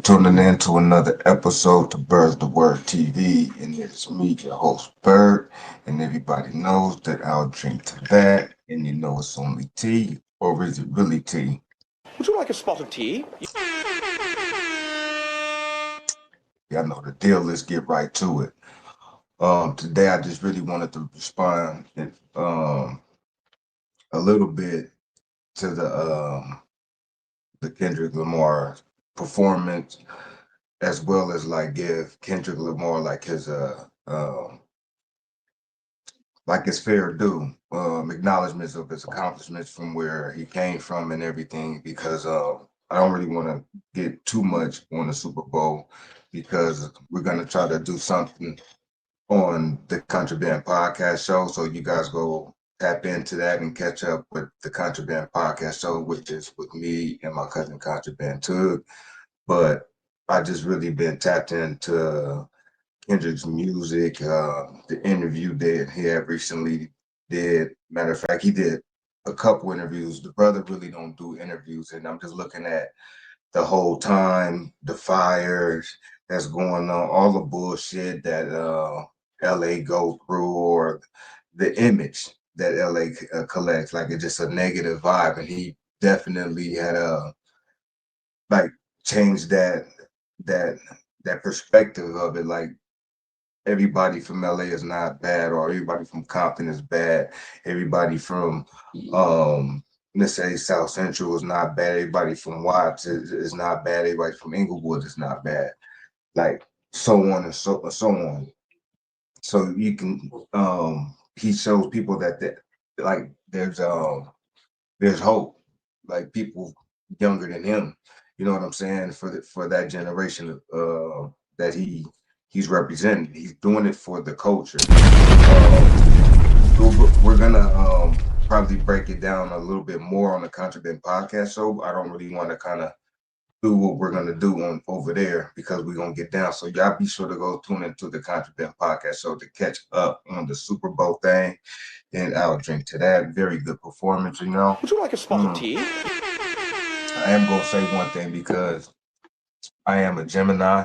tuning in to another episode to Bird the Word TV. And it's me, your host, Bird. And everybody knows that I'll drink to that. And you know it's only tea, or is it really tea? Would you like a spot of tea? Y'all know the deal. Let's get right to it. Today I just really wanted to respond a little bit to the Kendrick Lamar performance, as well as like give Kendrick Lamar like his fair due, acknowledgments of his accomplishments from where he came from and everything. Because I don't really want to get too much on the Super Bowl because we're gonna try to do something on the Contraband Podcast Show. So you guys go tap into that and catch up with the Contraband Podcast Show, which is with me and my cousin Contraband Tug. But I just really been tapped into Kendrick's music, the interview that he had recently did. Matter of fact, he did a couple interviews. The brother really don't do interviews, and I'm just looking at the whole time, the fires that's going on, all the bullshit that LA go through, or the image that LA collects. Like it's just a negative vibe, and he definitely had like changed that that perspective of it. Like everybody from LA is not bad, or everybody from Compton is bad. Everybody from let's say South Central is not bad. Everybody from Watts is not bad. Everybody from Inglewood is not bad. Like so on and so on. So you can he shows people that like there's hope. Like people younger than him, you know what I'm saying, for that generation that he's representing. He's doing it for the culture. We're gonna probably break it down a little bit more on the Contraband Podcast show. I don't really want to kind of do what we're gonna do on over there because we're gonna get down. So y'all be sure to go tune into the Contraband Podcast show to catch up on the Super Bowl thing. And I'll drink to that. Very good performance, you know. Would you like a spot of tea? I am gonna say one thing because I am a Gemini,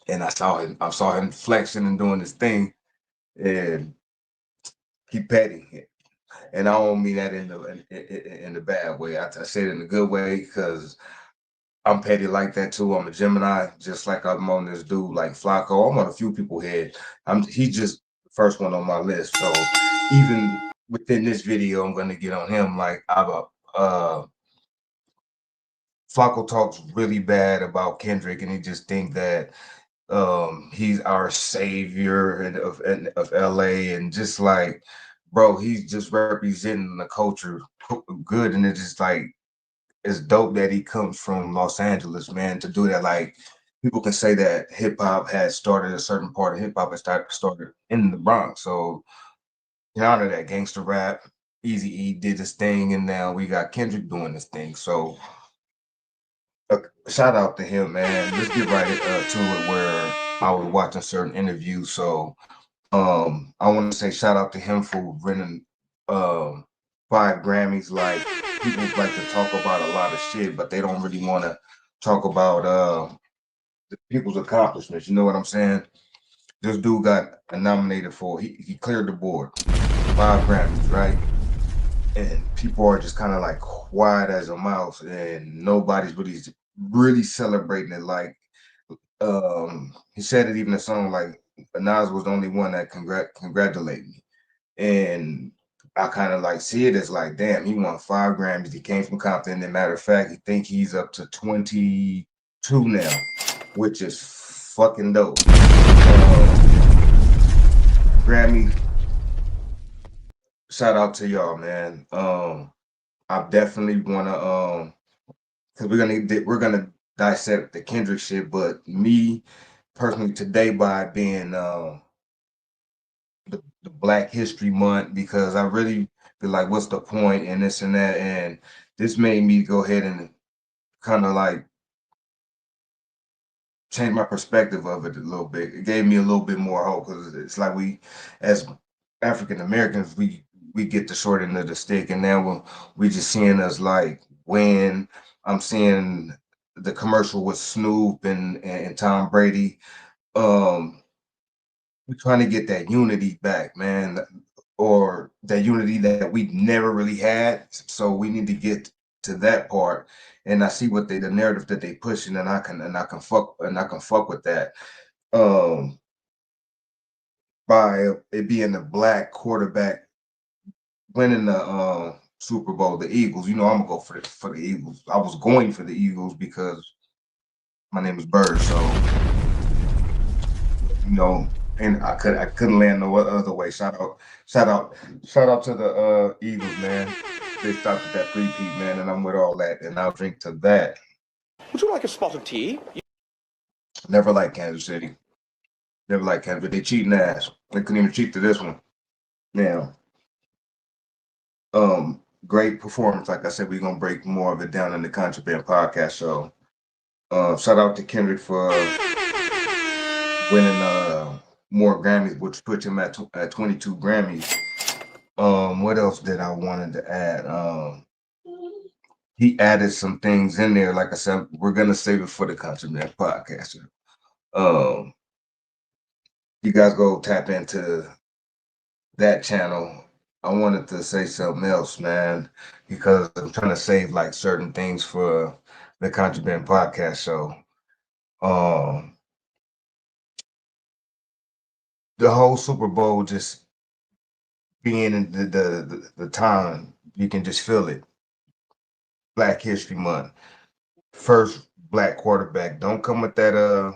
and I saw him flexing and doing his thing, and he petty. And I don't mean that in the bad way. I say it in a good way because I'm petty like that too. I'm a Gemini, just like I'm on this dude like Flacco. I'm on a few people head. He's just the first one on my list. So even within this video, I'm gonna get on him. Like Flacco talks really bad about Kendrick, and he just think that he's our savior of LA, and just like, bro, he's just representing the culture good, and it's just like it's dope that he comes from Los Angeles, man, to do that. Like people can say that hip hop has started, a certain part of hip hop has started in the Bronx. So in honor of that, gangster rap, Easy E did this thing, and now we got Kendrick doing this thing. So shout out to him, man. Let's get right to it. Where I was watching certain interviews, so I want to say shout out to him for winning 5 Grammys. Like people like to talk about a lot of shit, but they don't really want to talk about the people's accomplishments. You know what I'm saying? This dude got nominated for, he cleared the board, 5 Grammys, right? And people are just kind of like quiet as a mouse, and nobody's really celebrating it. Like he said it even a song like Nas was the only one that congratulated me. And I kind of like see it as like, damn, he won 5 Grammys. He came from Compton. And matter of fact, he think he's up to 22 now, which is fucking dope. Grammy, shout out to y'all, man. I definitely wanna because we're gonna dissect the Kendrick shit, but me personally today, by being the Black History Month, because I really feel like what's the point and this and that, and this made me go ahead and kind of like change my perspective of it a little bit. It gave me a little bit more hope because it's like we, as African Americans, we get the short end of the stick, and now we just seeing us like win. I'm seeing the commercial with Snoop and Tom Brady. Um, we're trying to get that unity back, man, or that unity that we never really had. So we need to get to that part. And I see what the narrative that they pushing, and I can fuck with that. Um, by it being a black quarterback winning the Super Bowl, the Eagles. You know, I'm gonna go for the Eagles. I was going for the Eagles because my name is Bird, so you know, and I couldn't land no other way. Shout out, shout out to the Eagles, man. They stopped at that three-peat, man, and I'm with all that, and I'll drink to that. Would you like a spot of tea? Never liked Kansas City. Never liked Kansas. They cheating ass. They couldn't even cheat to this one. Now, great performance. Like I said, we're gonna break more of it down in the Contraband podcast. So, shout out to Kendrick for winning more Grammys, which puts him at 22 Grammys. What else did I wanted to add? He added some things in there. Like I said, we're gonna save it for the Contraband podcast. Um, you guys go tap into that channel. I wanted to say something else, man, because I'm trying to save like certain things for the Contraband podcast show. Um, the whole Super Bowl just being in the time, you can just feel it. Black History Month, first black quarterback. Don't come with that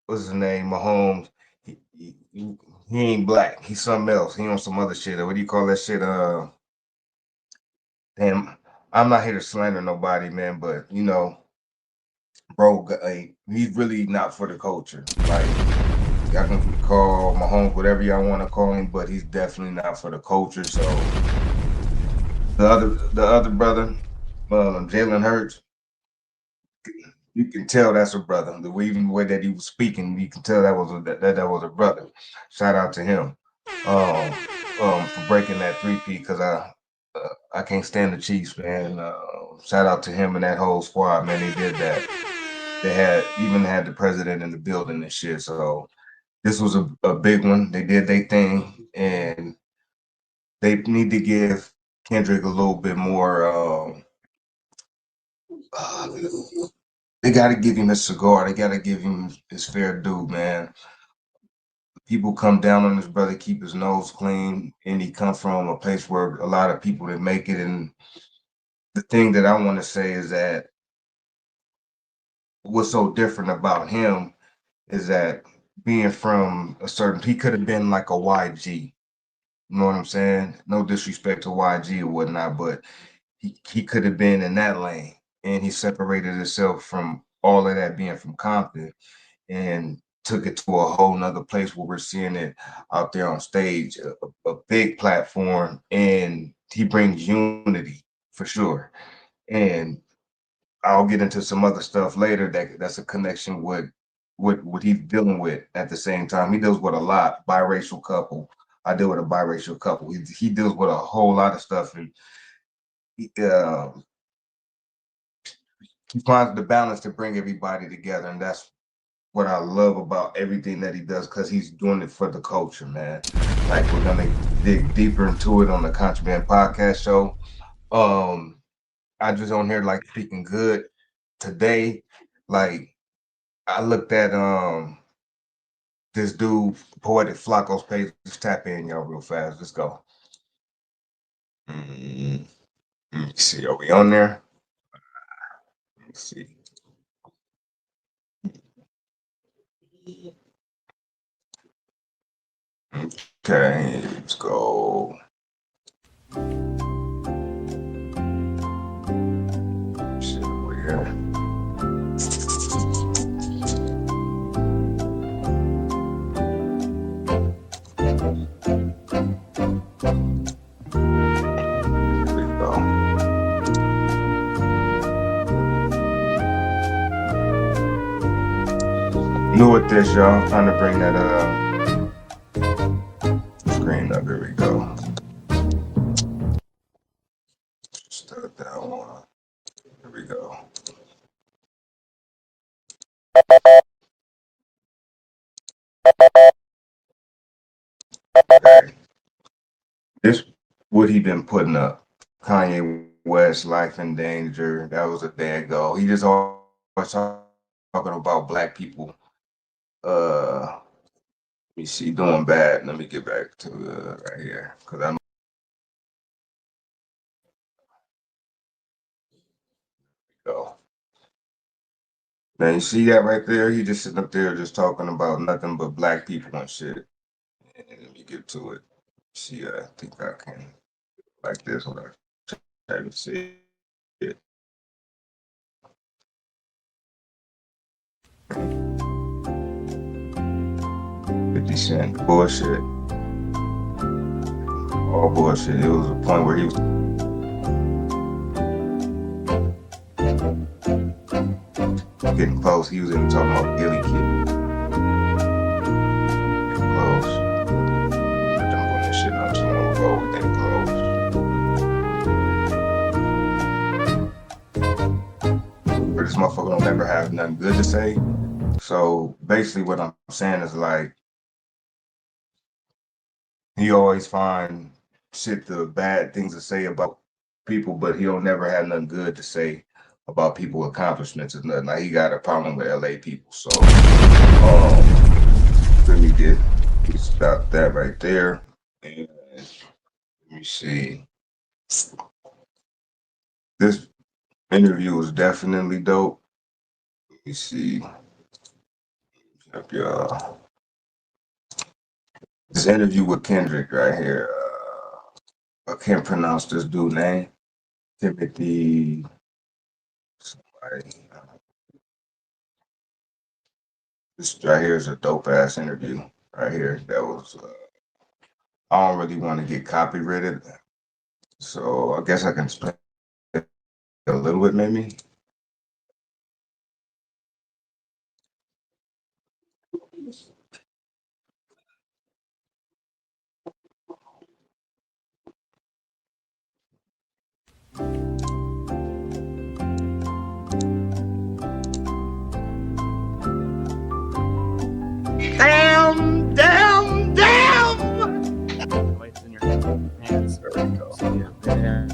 what's his name, Mahomes. He ain't black. He's something else. He on some other shit. What do you call that shit? Damn. I'm not here to slander nobody, man, but you know, bro, he's really not for the culture. Like, y'all can call Mahomes whatever y'all want to call him, but he's definitely not for the culture. So the other brother, Jalen Hurts, you can tell that's a brother. Even the way that he was speaking, you can tell that was a brother. Shout out to him, for breaking that three-peat because I can't stand the Chiefs, man. Shout out to him and that whole squad, man. They did that. They had the president in the building and shit. So this was a big one. They did their thing, and they need to give Kendrick a little bit more. Uh, they got to give him his cigar. They got to give him his fair due, man. People come down on his brother, keep his nose clean, and he come from a place where a lot of people that make it. And the thing that I want to say is that what's so different about him is that being from a certain, he could have been like a YG. You know what I'm saying? No disrespect to YG or whatnot, but he could have been in that lane, and he separated himself from all of that being from Compton and took it to a whole nother place where we're seeing it out there on stage, a big platform, and he brings unity for sure. And I'll get into some other stuff later that's a connection with what he's dealing with at the same time. He deals with a lot, biracial couple. I deal with a biracial couple. He deals with a whole lot of stuff, and he, he finds the balance to bring everybody together, and that's what I love about everything that he does because he's doing it for the culture, man. Like we're gonna dig deeper into it on the Contraband Podcast show. Um, I just on here like speaking good today. Like I looked at this dude Poetic Flacco's page. Just tap in, y'all, real fast. Let's go. Let me see. Are we on there? Let me see. Okay, let's go. Shit, we here. Here we go. New at this, y'all. Trying to bring that screen up. Here we go. Start that one. Here we go. what he been putting up. Kanye West, Life in Danger, that was a dead goal. He just always talking about black people. Let me see, doing bad. Let me get back to right here because I know. Man, you see that right there? He just sitting up there just talking about nothing but black people and shit. And let me get to it. See, I think I can like this one. I can see it. 50 Cent bullshit. All bullshit. It was a point where he was getting close. He was even talking about Gilly Kid. Getting close. But them putting this shit not too long ago. We getting close. But this motherfucker don't ever have nothing good to say. So basically what I'm saying is like he always find shit the bad things to say about people, but he'll never have nothing good to say about people's accomplishments or nothing. Like he got a problem with LA people. So let me stop that right there. And let me see. This interview was definitely dope. Let me see. Up y'all. This interview with Kendrick right here. I can't pronounce this dude's name. Timothy. Somebody. This right here is a dope ass interview right here. That was. I don't really want to get copyrighted, so I guess I can explain a little bit, maybe. Damn, damn, damn! Lights in your hands. There we go. Yeah.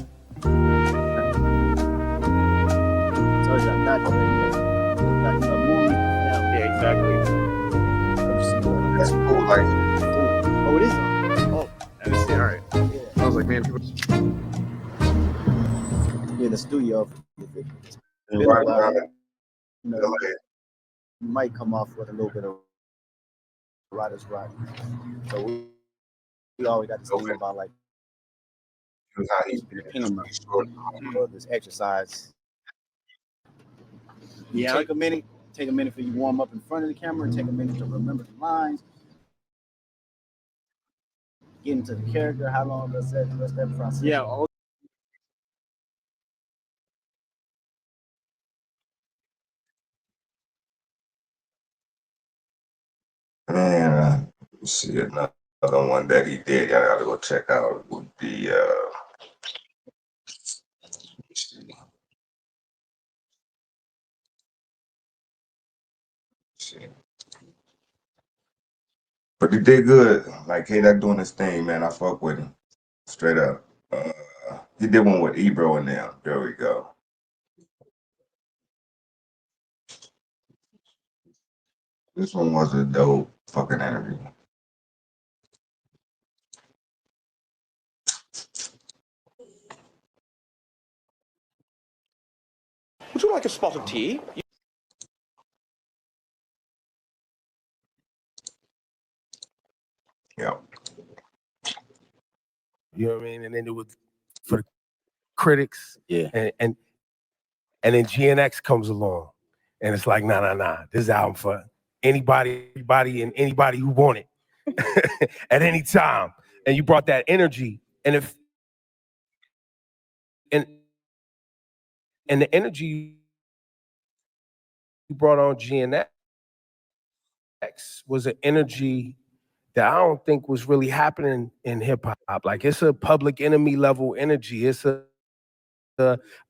So I got the moon. Yeah, exactly. That's cool. Like, Oh, it is on. Oh, I didn't see. All right. yeah. I was like, man, people. In the studio. you're right around You know, LA. you might come off with a little bit of writer's rock. So we always got this thing Okay. about like How he's keeping the pen short. or this exercise. Yeah. Take a minute for you warm up in front of the camera, and take a minute to remember the lines, get into the character. How long does that process? Yeah. All Man, let's see another one that he did. I gotta go check out. Would be let's see. But he did good. Like K-Dot doing his thing, man. I fuck with him straight up. He did one with Ebro and them. There we go. This one was a dope fucking interview. Would you like a spot of tea? Yeah. You know what I mean? And then it was for the critics. Yeah. And then GNX comes along and it's like, nah. This album for anybody, everybody, and anybody who want it at any time. And you brought that energy. And if and the energy you brought on GNX was an energy that I don't think was really happening in hip hop. Like it's a Public Enemy level energy. It's a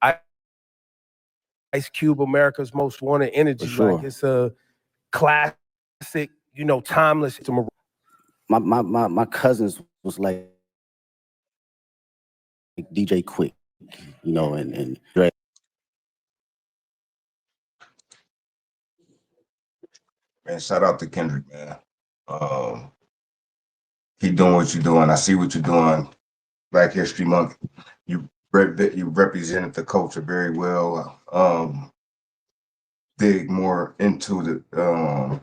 Ice Cube, America's Most Wanted energy. Sure. Like it's a classic, timeless. My cousins was like DJ Quick, you know, and Dre. Man, shout out to Kendrick, man. Um, Keep doing what you're doing. I see what you're doing. Black History Month. You represented the culture very well. Dig more into the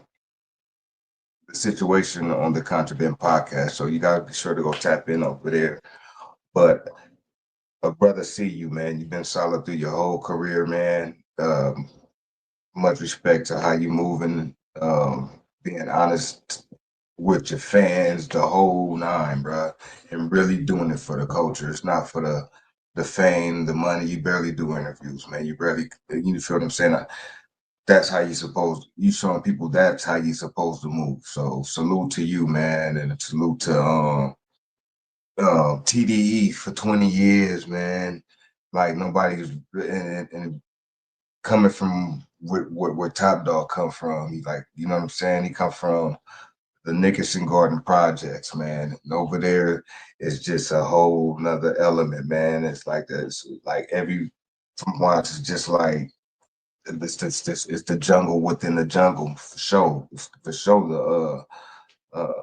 situation on the Contraband podcast. So you gotta be sure to go tap in over there. But a brother see you, man. You've been solid through your whole career, man. Much respect to how you moving, being honest with your fans, the whole nine, bro, and really doing it for the culture. It's not for the fame, the money. You barely do interviews, man. You barely, you feel what I'm saying? That's how you showing people that's how you supposed to move. So salute to you, man, and salute to TDE for 20 years, man. Like nobody's and coming from where Top Dog come from. He like, you know what I'm saying? He come from the Nickerson Garden projects, man. And over there is just a whole nother element, man. It's like this, like every from once it's just like this it's the jungle within the jungle for sure. For sure the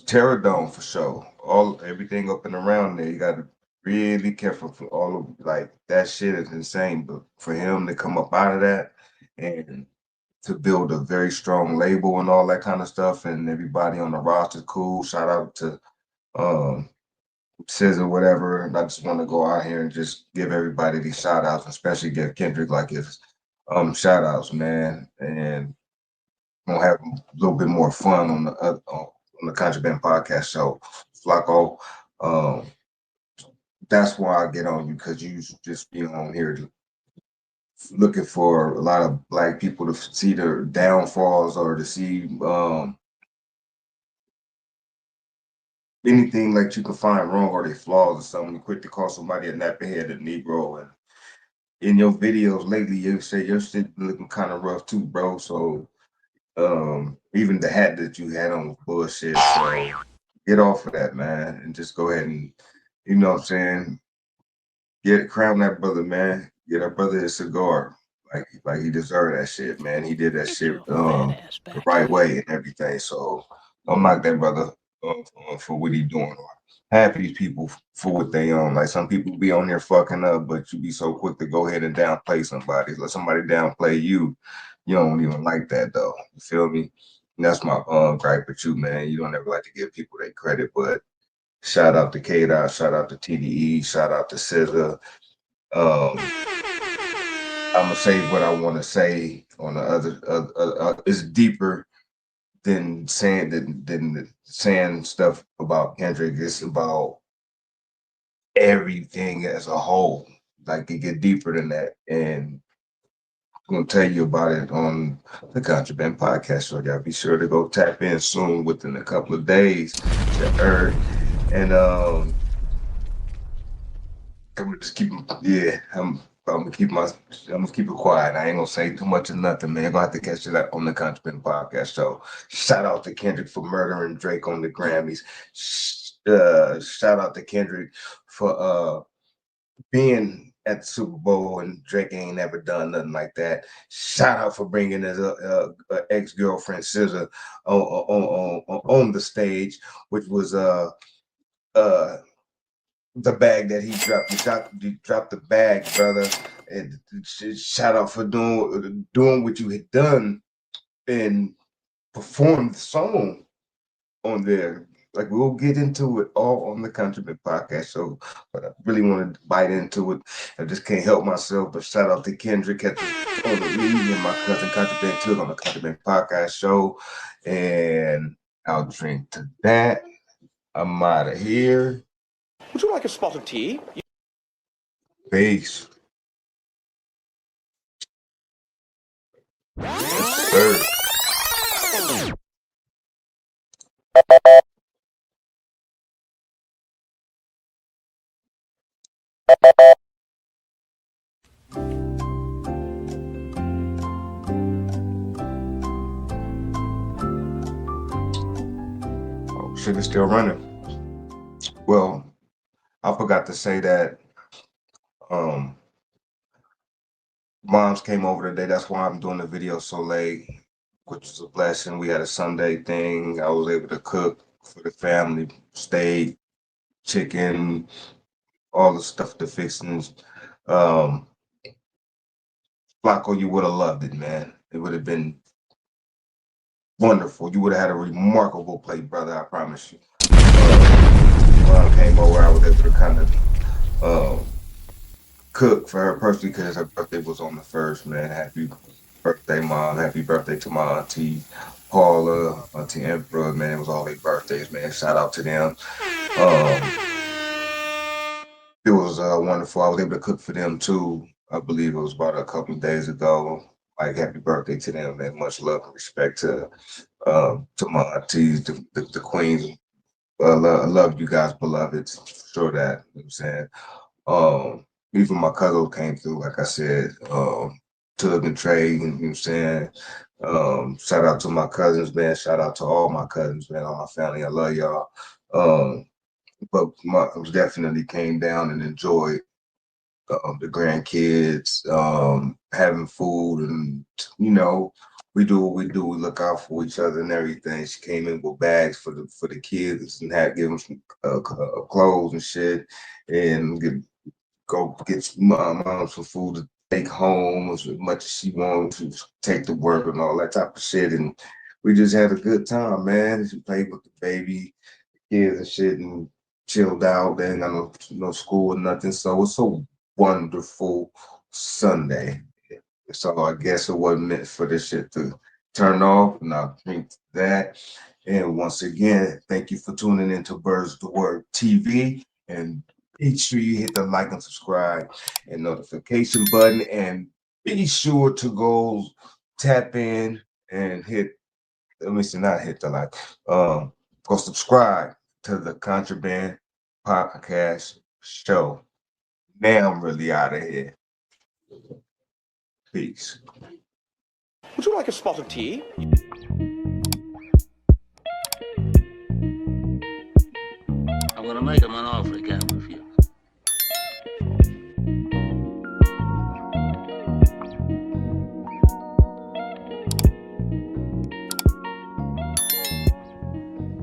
Terror Dome for sure. All everything up and around there, you gotta really careful for all of like that shit is insane. But for him to come up out of that and to build a very strong label and all that kind of stuff, and everybody on the roster cool. Shout out to um SZA, whatever. And I just want to go out here and just give everybody these shout outs, especially give Kendrick like his shout outs, man. And gonna have a little bit more fun on the Contraband podcast show. Flacco, um, that's why I get on you because you just be on here looking for a lot of black people to see their downfalls or to see anything like you can find wrong or their flaws or something. You quick to call somebody a nappy-headed Negro, and in your videos lately, you say your shit looking kind of rough too, bro. So even the hat that you had on was bullshit. So get off of that, man, and just go ahead and you know what I'm saying. Crown that brother, man. Get that brother his cigar. Like he deserved that shit, man. He did that shit the right way and everything. So don't knock that brother for what he doing or half of these people for what they own. Like some people be on there fucking up, but you be so quick to go ahead and downplay somebody. Let somebody downplay you. You don't even like that though. You feel me? And that's my gripe with you, man. You don't ever like to give people their credit, but shout out to K-Dot, shout out to TDE, shout out to SZA. I'm gonna say what I want to say on the other. It's deeper than saying stuff about Kendrick. It's about everything as a whole. Like it get deeper than that, and I'm gonna tell you about it on the Contraband podcast. So y'all be sure to go tap in soon, within a couple of days. And I'm gonna just keep, yeah. I'm gonna keep it quiet. I ain't gonna say too much of nothing, man. You're gonna have to catch it on the Contraband podcast. So shout out to Kendrick for murdering Drake on the Grammys. Shout out to Kendrick for being at the Super Bowl and Drake ain't never done nothing like that. Shout out for bringing his ex-girlfriend SZA on the stage, which was the bag that he dropped. He dropped the bag, brother. And shout out for doing what you had done and performed the song on there. Like we'll get into it all on the Contraband podcast show, but I really want to bite into it. I just can't help myself. But shout out to Kendrick on the lead and my cousin Contraband Took on the Contraband podcast show, and I'll drink to that. I'm out of here. Would you like a spot of tea? Peace. Yes, sir. Oh, shit is still running. Well, I forgot to say that um moms came over today. That's why I'm doing the video so late, which is a blessing. We had a Sunday thing. I was able to cook for the family, steak, chicken, all the stuff, the fixings. Um, Flacco, you would have loved it, man. It would have been wonderful. You would have had a remarkable plate, brother. I promise you. Mom came over. I was able to kind of cook for her personally because her birthday was on the first, man. Happy birthday, Mom. Happy birthday to my auntie Paula, auntie Emperor, man. It was all their birthdays, man. Shout out to them. Um, it was wonderful. I was able to cook for them too. I believe it was about a couple of days ago. Like happy birthday to them, man. Much love and respect to my aunties, the queens. I love you guys, beloveds. Sure that, you know what I'm saying. Um, Even my cousin came through, like I said, Tug and Trey, you know what I'm saying? Shout out to my cousins, man. Shout out to all my cousins, man, all my family. I love y'all. Um, but I was definitely came down and enjoyed the grandkids, having food, and you know, we do what we do. We look out for each other and everything. She came in with bags for the kids and had give them some clothes and shit, and go get mom some food to take home as much as she wanted to take to work and all that type of shit. And we just had a good time, man. She played with the baby kids and shit and chilled out. They ain't got no school or nothing. So it's a wonderful Sunday. So I guess it wasn't meant for this shit to turn off. And I think that. And once again, thank you for tuning into Birds the Word TV. And make sure you hit the like and subscribe and notification button. And be sure to go tap in and hit, let me see, not hit the like, go subscribe to the Contraband Podcast Show. Now I'm really out of here. Peace. Would you like a spot of tea? I'm gonna make him an offer he can't refuse.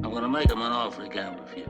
I'm gonna make him an offer he can't refuse.